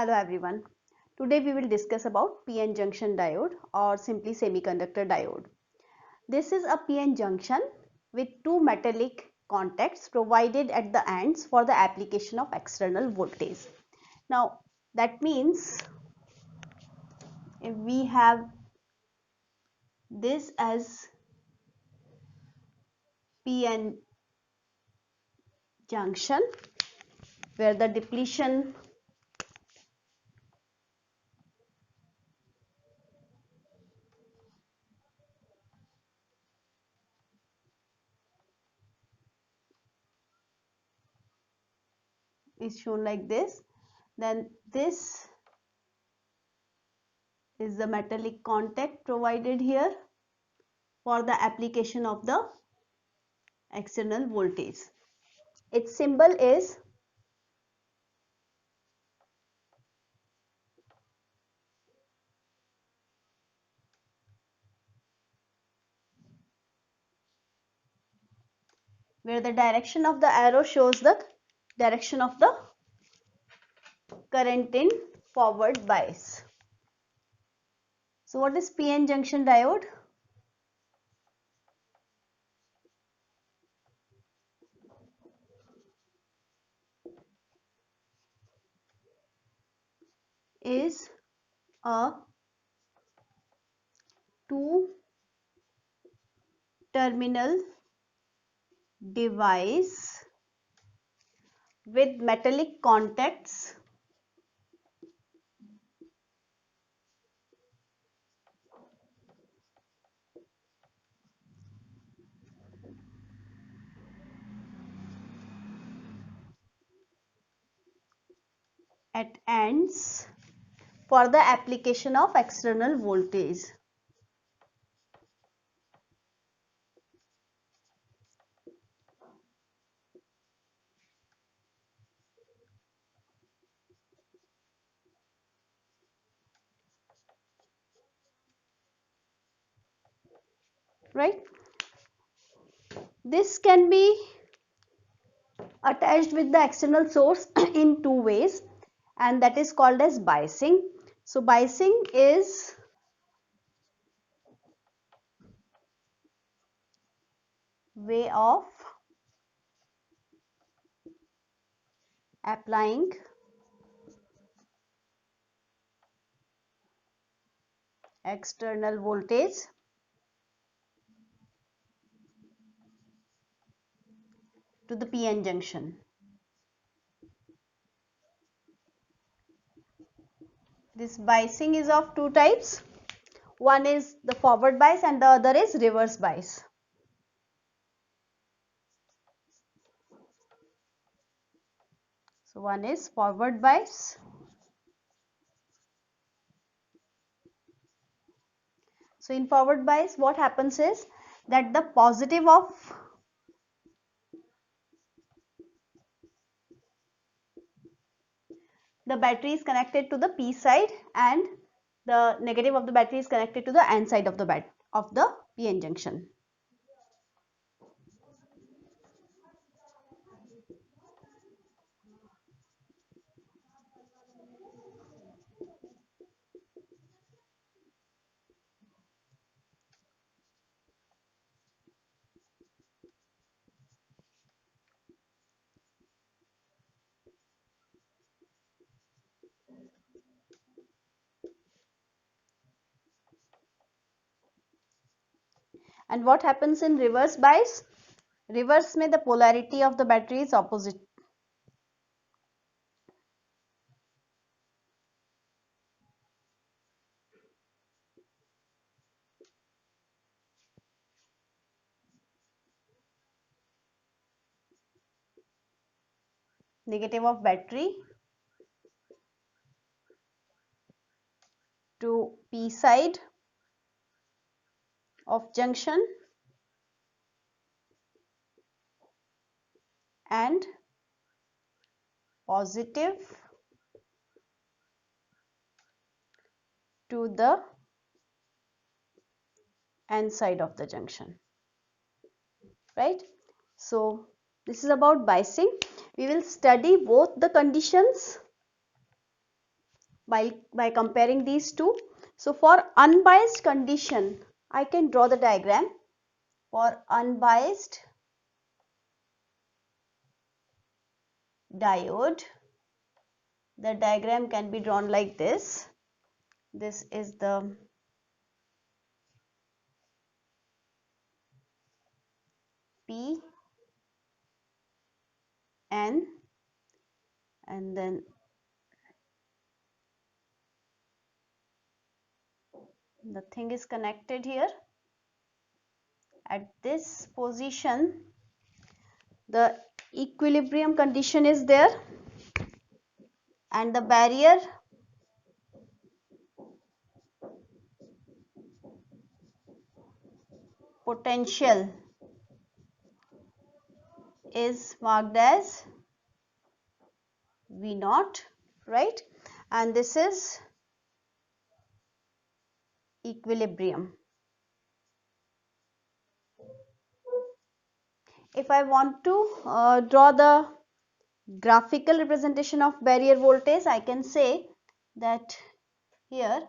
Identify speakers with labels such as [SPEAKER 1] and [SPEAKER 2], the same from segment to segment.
[SPEAKER 1] Hello everyone. Today we will discuss about PN junction diode or simply semiconductor diode. This is a PN junction with two metallic contacts provided at the ends for the application of external voltage. Now that means if we have this as PN junction where the depletion is shown like this, then this is the metallic contact provided here for the application of the external voltage. Its symbol is where the direction of the arrow shows the direction of the current in forward bias. So what is PN junction diode? Is a two terminal device with metallic contacts at ends for the application of external voltage. Right? This can be attached with the external source in two ways, and that is called as biasing. So biasing is way of applying external voltage to the PN junction. This biasing is of two types. One is the forward bias and the other is reverse bias. So one is forward bias. So in forward bias what happens is that the positive of the battery is connected to the P side and the negative of the battery is connected to the N side of the PN junction. And what happens in reverse bias? Reverse में the polarity of the battery is opposite. Negative of battery to P side of junction and positive to the N side of the junction, right? So this is about biasing. We will study both the conditions by comparing these two. So for unbiased condition, I can draw the diagram. For unbiased diode, the diagram can be drawn like this. This is the P N, and then the thing is connected here. At this position, the equilibrium condition is there, and the barrier potential is marked as V naught, right? And this is equilibrium. If I want to draw the graphical representation of barrier voltage, I can say that here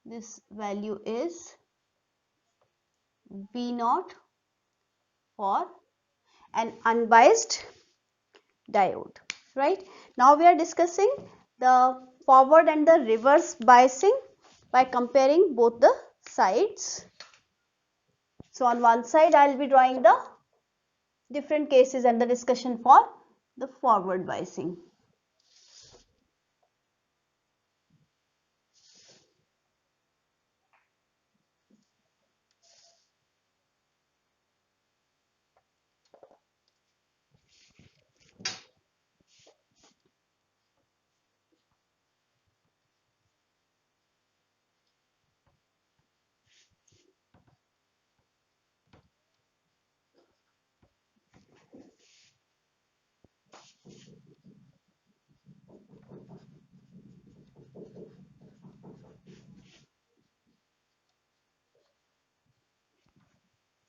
[SPEAKER 1] this value is V naught for an unbiased diode, right? Now we are discussing the forward and the reverse biasing by comparing both the sides. So on one side I will be drawing the different cases and the discussion for the forward biasing.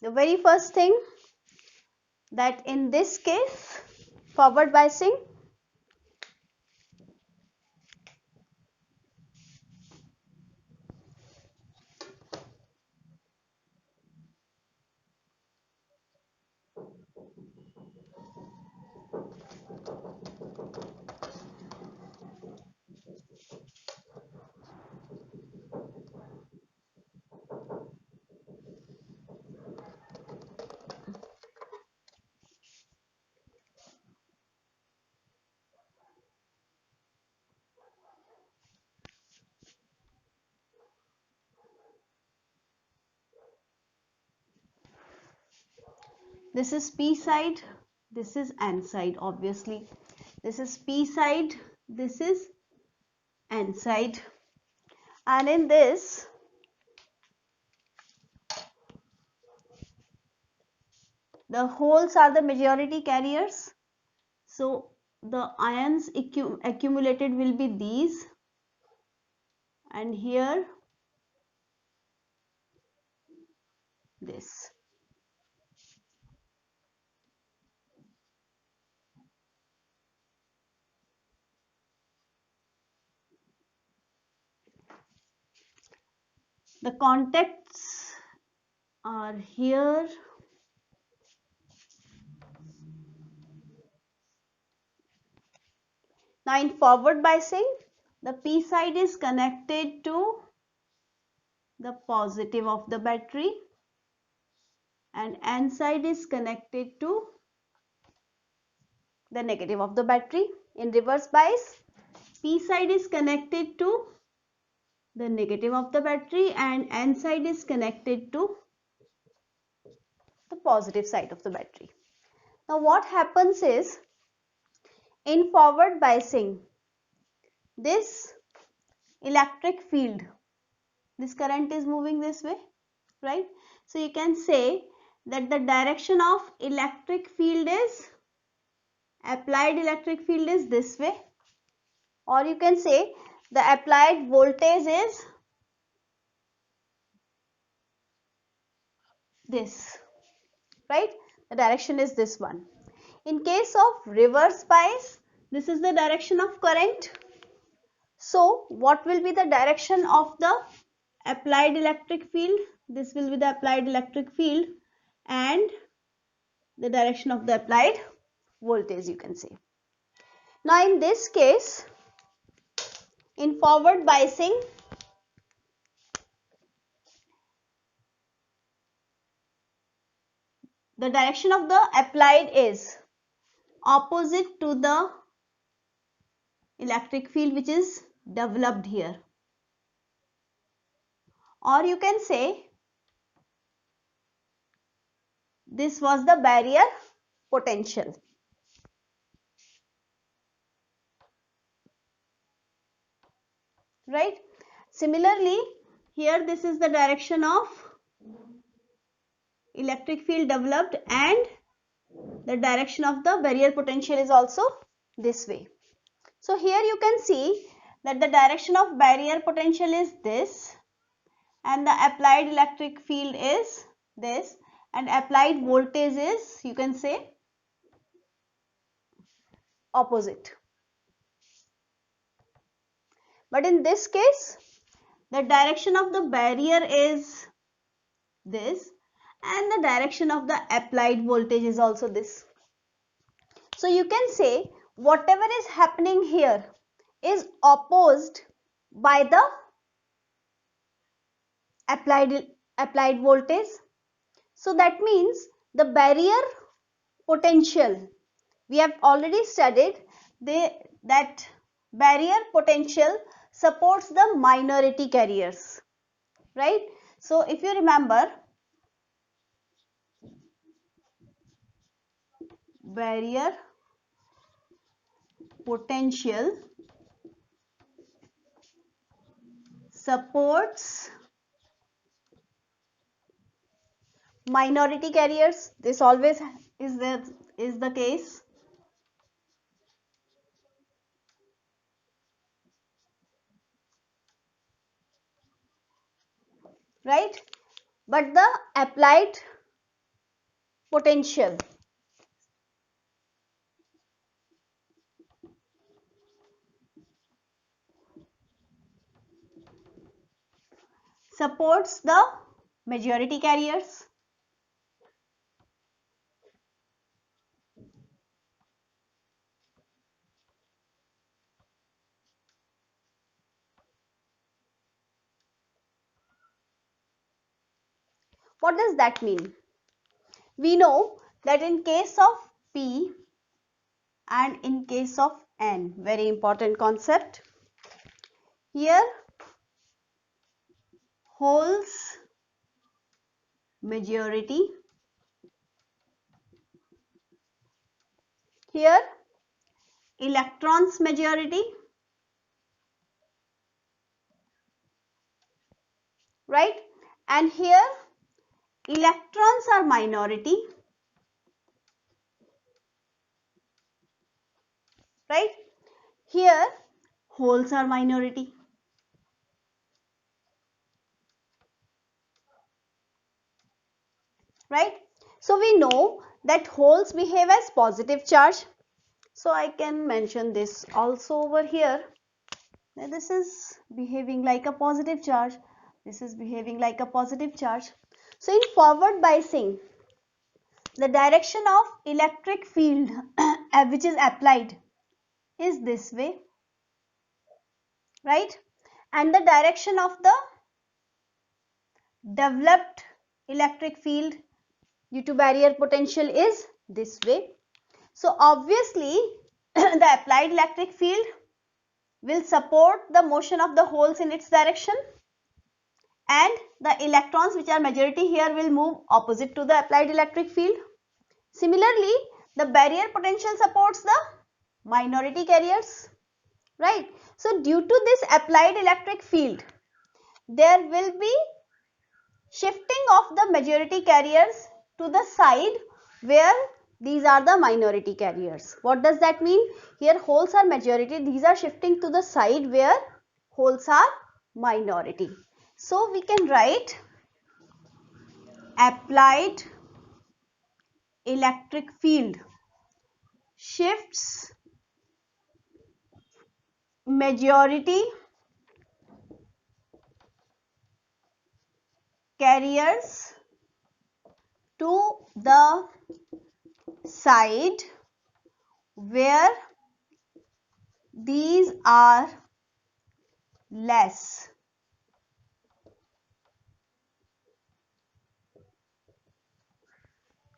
[SPEAKER 1] The very first thing, that in this case forward biasing, this is P side, this is N side, obviously. This is P side, this is N side. And in this, the holes are the majority carriers. So the ions accumulated will be these, and here this. The contacts are here. Now in forward biasing, the P side is connected to the positive of the battery and N side is connected to the negative of the battery. In reverse bias, P side is connected to the negative of the battery and N side is connected to the positive side of the battery. Now what happens is, in forward biasing, this electric field, this current is moving this way, right? So you can say that the direction of electric field is, applied electric field is this way, or you can say the applied voltage is this. right? The direction is this one. In case of reverse bias, this is the direction of current. So what will be the direction of the applied electric field? This will be the applied electric field and the direction of the applied voltage, you can say. Now in this case, in forward biasing, the direction of the applied is opposite to the electric field which is developed here, or you can say this was the barrier potential. Right? Similarly, here this is the direction of electric field developed and the direction of the barrier potential is also this way. So here you can see that the direction of barrier potential is this and the applied electric field is this and applied voltage is, you can say, opposite. But in this case, the direction of the barrier is this and the direction of the applied voltage is also this. So you can say whatever is happening here is opposed by the applied voltage. So that means the barrier potential, we have already studied that barrier potential supports the minority carriers, right? So if you remember, barrier potential supports minority carriers. This always is the case. Right? But the applied potential supports the majority carriers. What does that mean? We know that in case of P and in case of N, very important concept, here holes majority, here electrons majority, right? And here electrons are minority, right? Here holes are minority. Right? So we know that holes behave as positive charge. So I can mention this also over here. Now this is behaving like a positive charge. This is behaving like a positive charge. So in forward biasing, the direction of electric field which is applied is this way, right? And the direction of the developed electric field due to barrier potential is this way. So obviously the applied electric field will support the motion of the holes in its direction and the electrons which are majority here will move opposite to the applied electric field. Similarly, the barrier potential supports the minority carriers, right? So due to this applied electric field, there will be shifting of the majority carriers to the side where these are the minority carriers. What does that mean? Here holes are majority, these are shifting to the side where holes are minority. So we can write applied electric field shifts majority carriers to the side where these are less.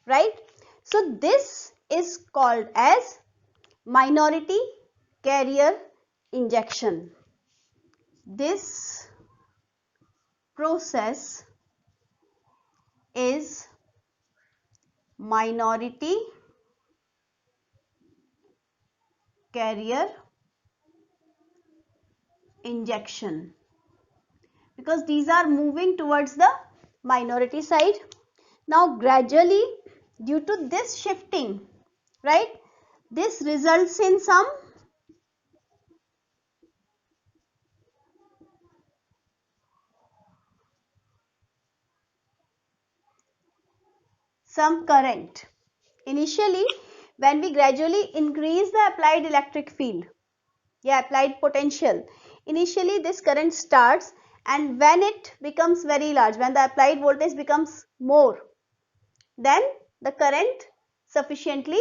[SPEAKER 1] Right? So this is called as minority carrier injection. This process is minority carrier injection because these are moving towards the minority side. Now gradually, due to this shifting, right, this results in some current. Initially, when we gradually increase the applied electric field, applied potential, initially this current starts, and when it becomes very large, when the applied voltage becomes more, then the current sufficiently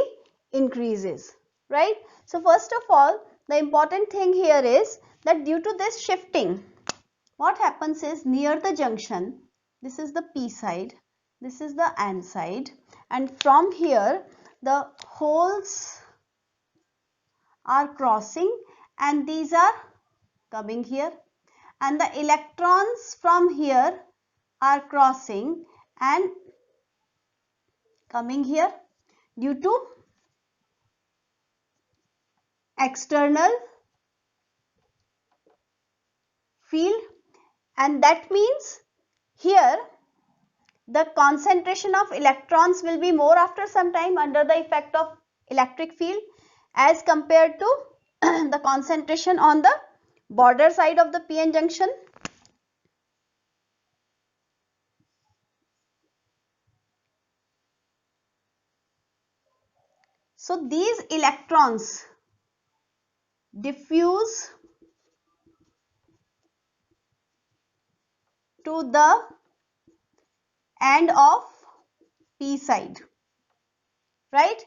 [SPEAKER 1] increases, right? So first of all, the important thing here is that due to this shifting, what happens is near the junction, this is the P side, this is the N side, and from here the holes are crossing and these are coming here, and the electrons from here are crossing and coming here due to external field, and that means here the concentration of electrons will be more after some time under the effect of electric field as compared to the concentration on the border side of the PN junction. So these electrons diffuse to the end of P side, right,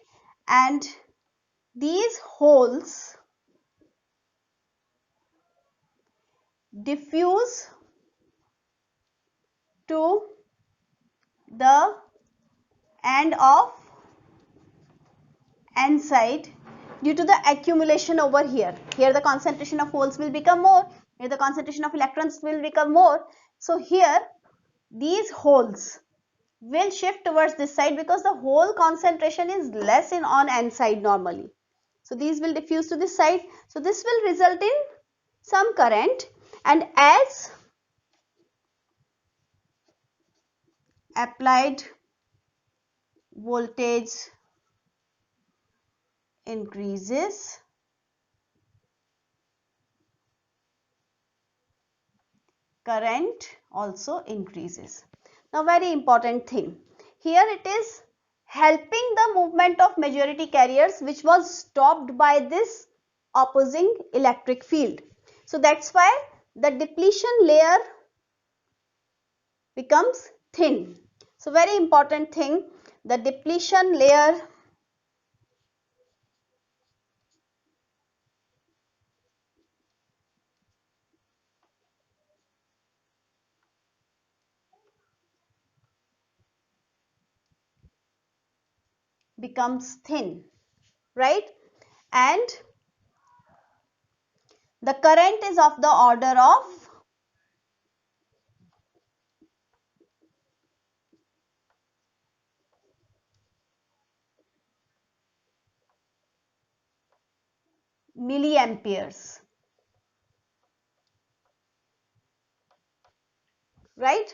[SPEAKER 1] and these holes diffuse to the end of N side due to the accumulation over here. Here the concentration of holes will become more, here the concentration of electrons will become more. So here these holes will shift towards this side because the hole concentration is less in on N side normally. So these will diffuse to this side. So this will result in some current, and as applied voltage increases, current also increases. Now very important thing, here it is helping the movement of majority carriers which was stopped by this opposing electric field. So that's why the depletion layer becomes thin. So very important thing, the depletion layer becomes thin, right, and the current is of the order of milliamperes, right?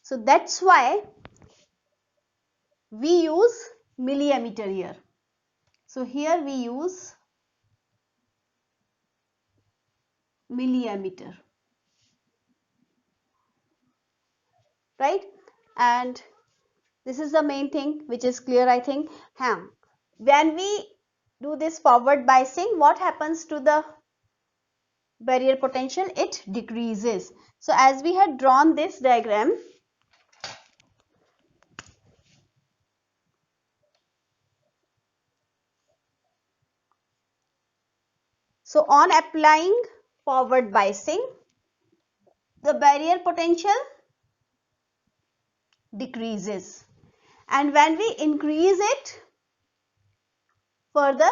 [SPEAKER 1] So that's why we use milliammeter here. So here we use milliammeter, right? And This is the main thing which is clear, I think. When we do this forward biasing, what happens to the barrier potential? It decreases. So as we had drawn this diagram, so on applying forward biasing, the barrier potential decreases, and when we increase it further,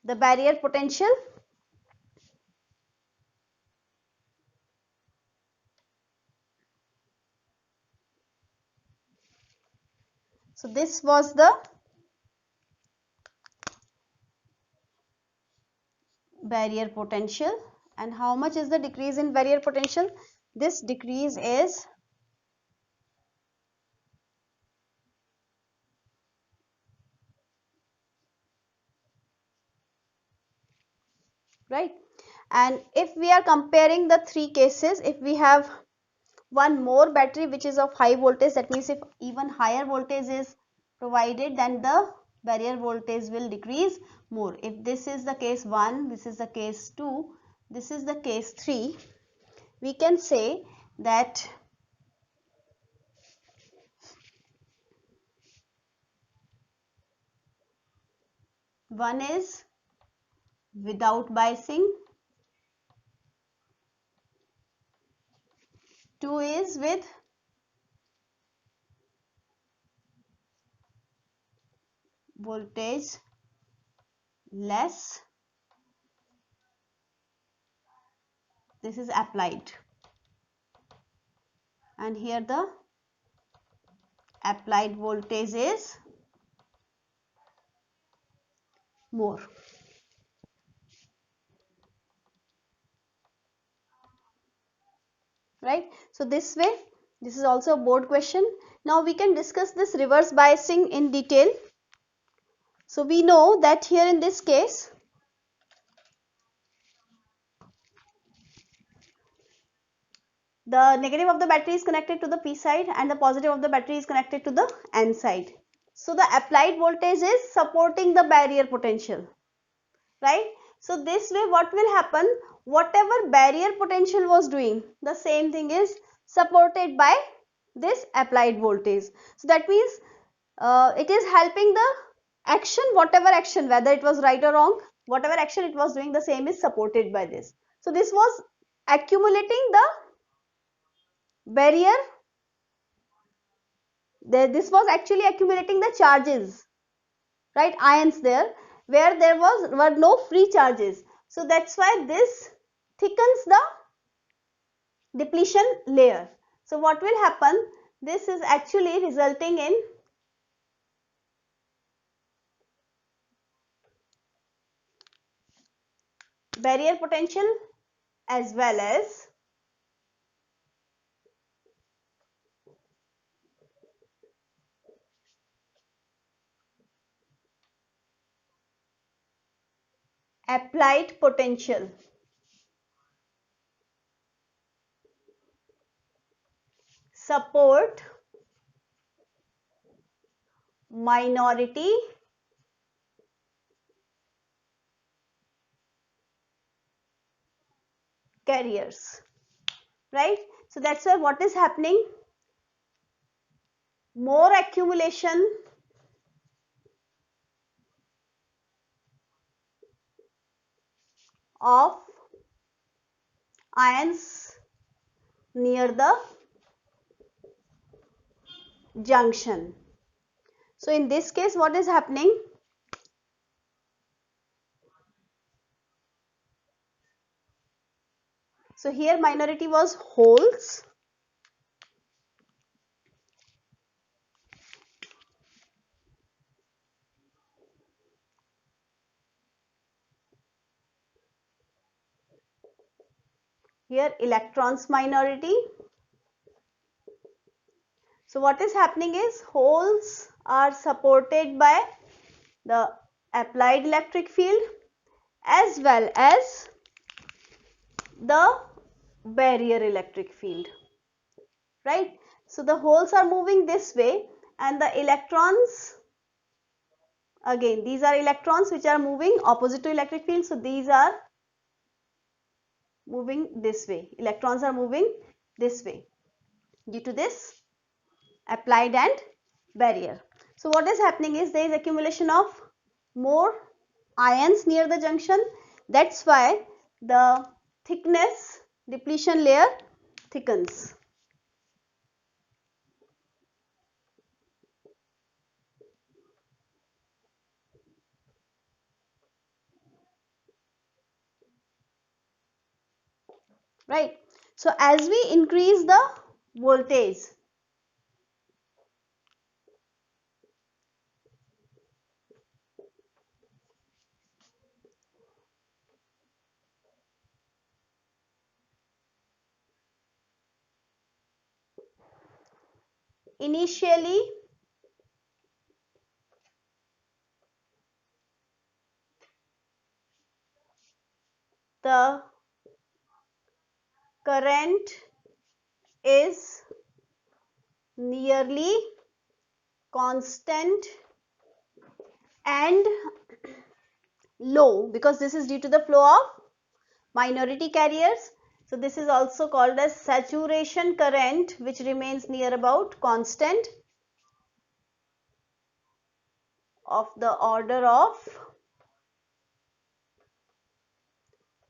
[SPEAKER 1] the barrier potential so this was the barrier potential. And how much is the decrease in barrier potential? This decrease is right. And if we are comparing the three cases, if we have one more battery which is of high voltage, that means if even higher voltage is provided, then the barrier voltage will decrease more. If this is the case 1, this is the case 2, this is the case 3, we can say that one is without biasing, 2 is with voltage less, this is applied, and here the applied voltage is more. Right. So this way, this is also a board question. Now we can discuss this reverse biasing in detail. So we know that here in this case, the negative of the battery is connected to the P side and the positive of the battery is connected to the N side. So the applied voltage is supporting the barrier potential, right? So this way what will happen, whatever barrier potential was doing, the same thing is supported by this applied voltage. So that means it is helping the action, whatever action, whether it was right or wrong, whatever action it was doing, the same is supported by this. So this was accumulating the barrier, this was actually accumulating the charges, right, ions there, where there were no free charges. So that's why this thickens the depletion layer. So what will happen, this is actually resulting in barrier potential as well as applied potential. Support minority carriers, right? So that's why what is happening, more accumulation of ions near the junction. So in this case what is happening, so here minority was holes, here electrons minority. So what is happening is holes are supported by the applied electric field as well as the barrier electric field. right? So the holes are moving this way and the electrons, again these are electrons which are moving opposite to electric field, so these are moving this way, electrons are moving this way due to this applied and barrier. So what is happening is there is accumulation of more ions near the junction, that's why the thickness, depletion layer thickens. Right. So as we increase the voltage, initially the current is nearly constant and low, because this is due to the flow of minority carriers. So this is also called as saturation current, which remains near about constant of the order of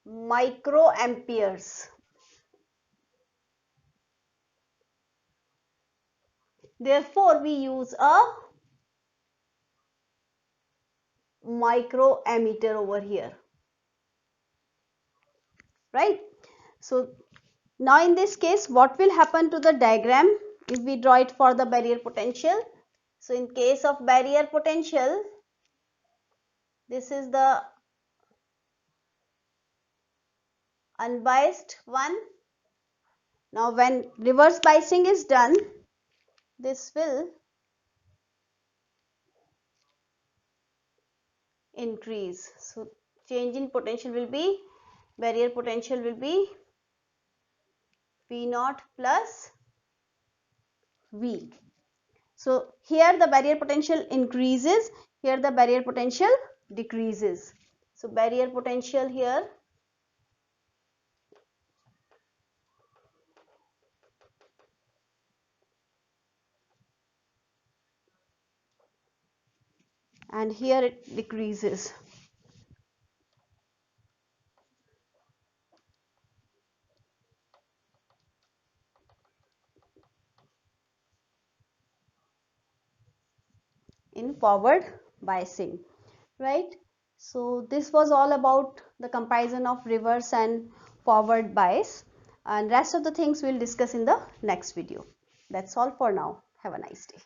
[SPEAKER 1] microamperes. Therefore we use a microammeter over here, right? So now in this case, what will happen to the diagram if we draw it for the barrier potential? So in case of barrier potential, this is the unbiased one. Now when reverse biasing is done, this will increase. So change in potential will be, barrier potential will be V naught plus V. So here the barrier potential increases, here the barrier potential decreases. So barrier potential here and here it decreases. In forward biasing, right? So this was all about the comparison of reverse and forward bias, and rest of the things we'll discuss in the next video. That's all for now. Have a nice day.